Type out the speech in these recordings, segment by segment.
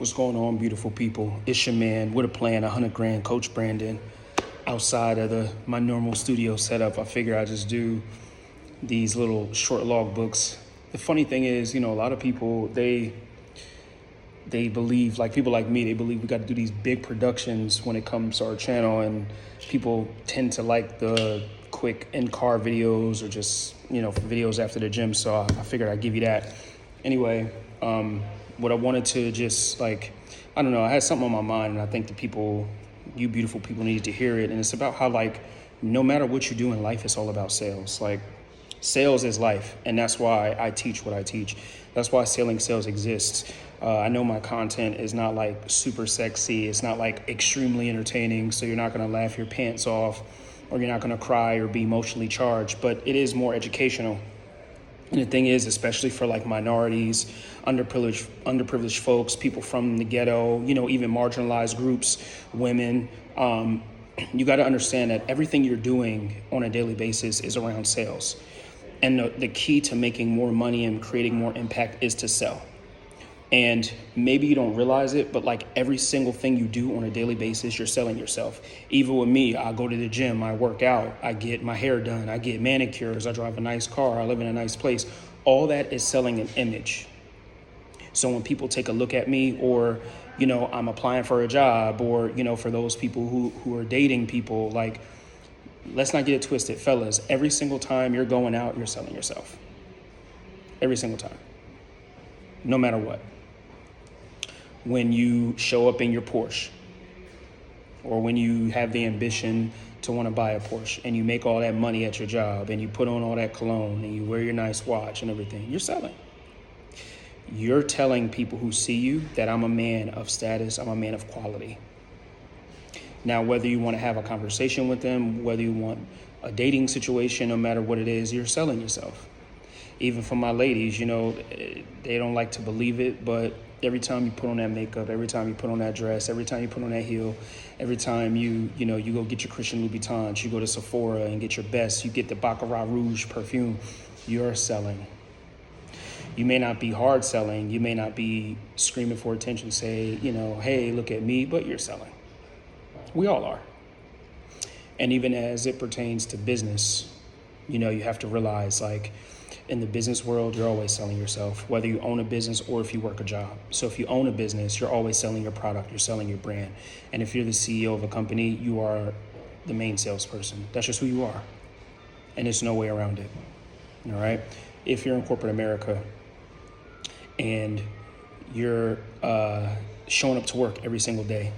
What's going on, beautiful people? It's your man with a plan, 100 grand, Coach Brandon. Outside of my normal studio setup, I figure I just do these little short log books. The funny thing is, a lot of people, they believe, like people like me, they believe we got to do these big productions when it comes to our channel, and people tend to like the quick in-car videos or just, videos after the gym. So I figured I'd give you that. Anyway, what I wanted to just I had something on my mind, and I think you beautiful people need to hear it. And it's about how no matter what you do in life, it's all about sales. Sales is life, and that's why I teach what I teach. That's why Selling Sales exists. I know my content is not super sexy. It's not extremely entertaining, so you're not gonna laugh your pants off or you're not gonna cry or be emotionally charged, but it is more educational. And the thing is, especially for minorities, underprivileged folks, people from the ghetto, even marginalized groups, women, you got to understand that everything you're doing on a daily basis is around sales. And the key to making more money and creating more impact is to sell. And maybe you don't realize it, but every single thing you do on a daily basis, you're selling yourself. Even with me, I go to the gym, I work out, I get my hair done, I get manicures, I drive a nice car, I live in a nice place. All that is selling an image. So when people take a look at me, or, I'm applying for a job, or, for those people who are dating people, let's not get it twisted, fellas. Every single time you're going out, you're selling yourself. Every single time. No matter what. When you show up in your Porsche, or when you have the ambition to want to buy a Porsche, and you make all that money at your job, and you put on all that cologne, and you wear your nice watch and everything, you're selling. You're telling people who see you that I'm a man of status, I'm a man of quality. Now, whether you want to have a conversation with them, whether you want a dating situation, no matter what it is, you're selling yourself. Even for my ladies, they don't like to believe it, but every time you put on that makeup, every time you put on that dress, every time you put on that heel, every time you go get your Christian Louboutins, you go to Sephora and get your best, you get the Baccarat Rouge perfume, you're selling. You may not be hard selling, you may not be screaming for attention, say, hey, look at me, but you're selling. We all are. And even as it pertains to business, you have to realize, in the business world, you're always selling yourself, whether you own a business or if you work a job. So if you own a business, you're always selling your product, you're selling your brand. And if you're the CEO of a company, you are the main salesperson. That's just who you are. And there's no way around it. All right? If you're in corporate America and you're showing up to work every single day,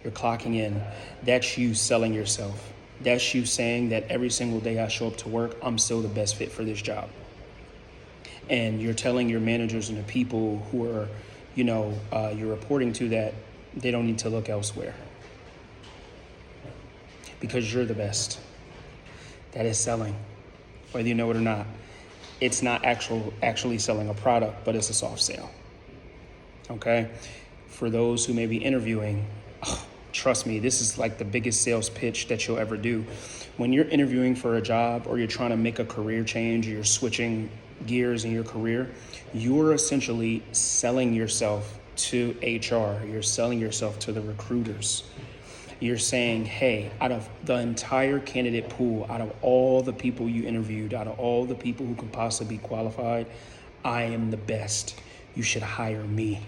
you're clocking in, that's you selling yourself. That's you saying that every single day I show up to work, I'm still the best fit for this job. And you're telling your managers and the people who are, you're reporting to, that they don't need to look elsewhere because you're the best. That is selling, whether you know it or not. It's not actually selling a product, but it's a soft sale. Okay? For those who may be interviewing, trust me, this is the biggest sales pitch that you'll ever do. When you're interviewing for a job, or you're trying to make a career change, or you're switching gears in your career, you're essentially selling yourself to HR. You're selling yourself to the recruiters. You're saying, hey, out of the entire candidate pool, out of all the people you interviewed, out of all the people who could possibly be qualified, I am the best. You should hire me.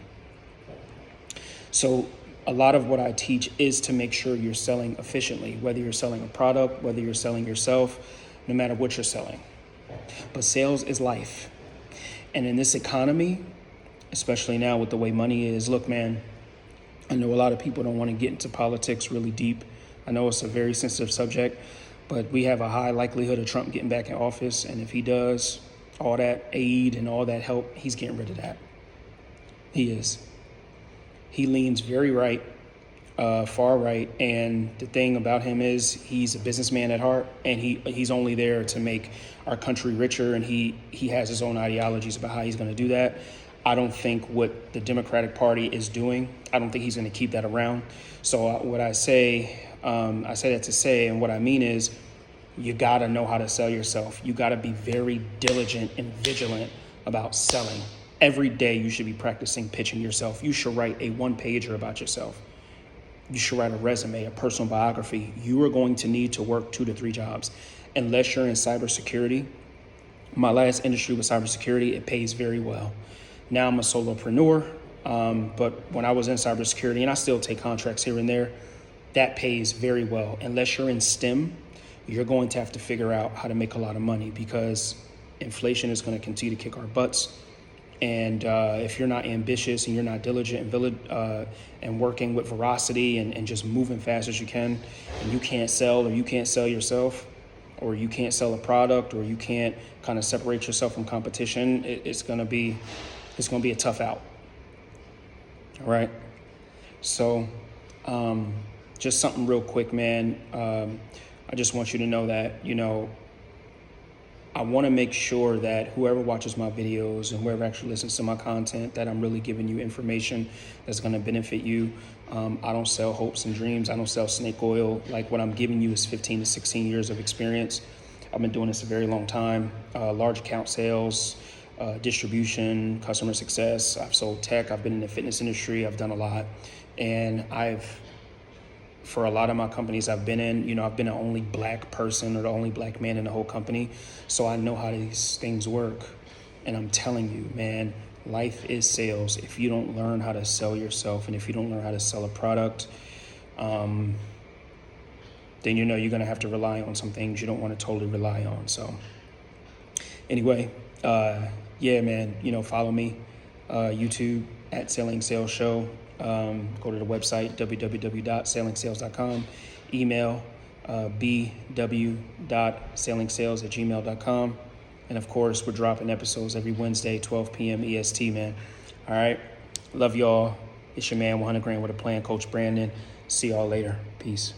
So a lot of what I teach is to make sure you're selling efficiently, whether you're selling a product, whether you're selling yourself, no matter what you're selling. But sales is life. And in this economy, especially now with the way money is, look, man, I know a lot of people don't want to get into politics really deep. I know it's a very sensitive subject, but we have a high likelihood of Trump getting back in office. And if he does, all that aid and all that help, he's getting rid of that. He is. He leans very right, far right, and the thing about him is he's a businessman at heart, and he's only there to make our country richer, and he has his own ideologies about how he's going to do that. I don't think what the Democratic Party is doing, I don't think he's going to keep that around. So what I say that to say, and what I mean is, you got to know how to sell yourself. You got to be very diligent and vigilant about selling. Every day you should be practicing pitching yourself. You should write a one-pager about yourself. You should write a resume, a personal biography. You are going to need to work 2 to 3 jobs. Unless you're in cybersecurity. My last industry was cybersecurity. It pays very well. Now I'm a solopreneur, but when I was in cybersecurity, and I still take contracts here and there, that pays very well. Unless you're in STEM, you're going to have to figure out how to make a lot of money, because inflation is going to continue to kick our butts. And if you're not ambitious and you're not diligent and working with veracity and just moving fast as you can, and you can't sell, or you can't sell yourself, or you can't sell a product, or you can't kind of separate yourself from competition, it's gonna be a tough out. All right. So just something real quick, man. I just want you to know that, I want to make sure that whoever watches my videos and whoever actually listens to my content, that I'm really giving you information that's going to benefit you. I don't sell hopes and dreams. I don't sell snake oil. Like, what I'm giving you is 15 to 16 years of experience. I've been doing this a very long time. Large account sales, distribution, customer success. I've sold tech. I've been in the fitness industry. I've done a lot. And for a lot of my companies I've been in, I've been the only black person or the only black man in the whole company. So I know how these things work. And I'm telling you, man, life is sales. If you don't learn how to sell yourself, and if you don't learn how to sell a product, then you're going to have to rely on some things you don't want to totally rely on. So anyway, yeah, man, follow me, YouTube at Selling Sales Show. Go to the website, www.sellingsales.com, email bw.sellingsales@gmail.com. And of course, we're dropping episodes every Wednesday, 12 p.m. EST, man. All right. Love y'all. It's your man, 100 Grand with a Plan, Coach Brandon. See y'all later. Peace.